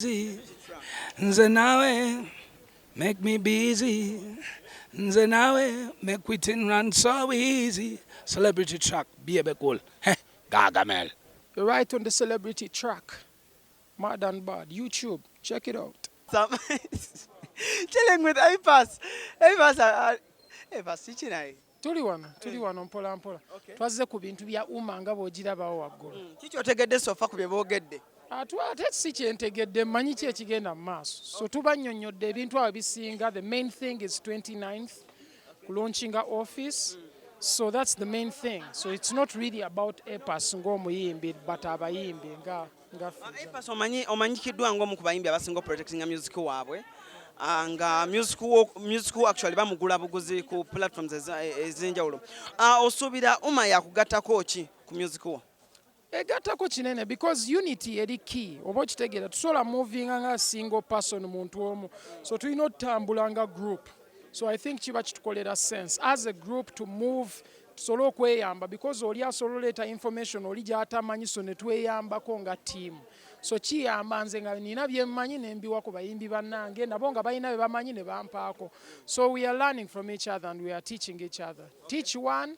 Nze nawe make me busy. Nze nawe make we thing run so easy. Celebrity track, Baby Cool. Heh, Gargamel. You're right on the celebrity track. Mad and Bad. YouTube. Check it out. Chilling with Apas. Apas, teaching I. Tuli wano mpola mpola. Twazze ku bintu bya umma nga bw'ogirabawo waggulu. Kiki otegedde sofa ku bye boogedde? Ate si kyentegedde mmanyi ki ekigenda mu maaso. So tubannyonnyodde ebintu abo bisinga. The main thing is 29th, launching our office. So that's the main thing. So it's not really about Apas ng'omuyimbi, but abayimbi nga Apas omanyikiddwa ng'omu ku bayimbi abasinga protecting music waabwe. Nga music actually bamugula buguzi ku platforms ez'enjawulo. Osuubira umma yakugattako ki ku music wo? Egattako kinene because unity eri key. Oba okitegeera tusobola moving nga single person muntu omu. So tulina otambula nga group. So I think kiba kitukolera sense as a group to move tusobole okweyamba because oli asobola oleeta information oli gy'atamanyi so ne tweyambako nga team. So kiyamba nze nga nina bye mmanyi ne mbiwa ku bayimbi bannange nabo nga balina bye bamanyi ne bampaako. So we are learning from each other and we are teaching each other. Teach one.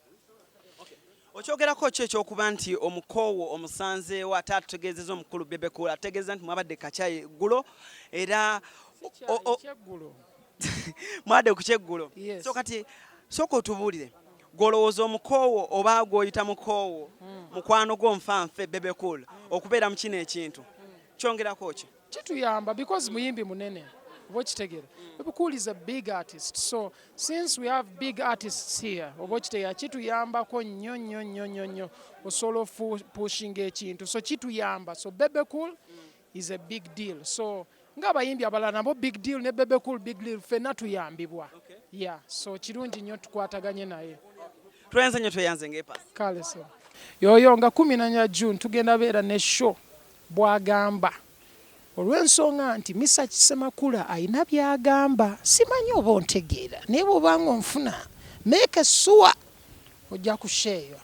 Okyogerako ki ekyokuba nti omukoowo omusanzeewo ate atutegeezezza omukulu Baby Cool ategeeza nti mwabadde kacyayi eggulo era mwadde ku kyeggulo. So kati sooka otubuulire gw'olowooza omukoowo oba gw'oyita mukoowo mukwano gw'omufanfe Baby Cool okubeera mu kino ekintu kyongerako ki? Kituyamba because muyimbi munene. Oba okitegeera. Baby Cool is a big artist. So since we have big artists here, oba okitegeera kituyambako nnyo osobola pushinga ekintu. So kituyamba. So Baby Cool is a big deal. So ng'abayimbi abalala nabo big deal ne Baby Cool big deal ffenna tuyambibwa. Yeah, so kirungi nnyo tukwataganye naye. Tweyanze nnyo tweyanze ng'Apas. Kale so. Yoyo nga 14 June tugenda beera ne show bwagamba. Olw'ensonga nti Mr. Kisemakula ayina byagamba simanyi oba ontegeera naye bw'obanga onfuna make sure ojja kusheeyo.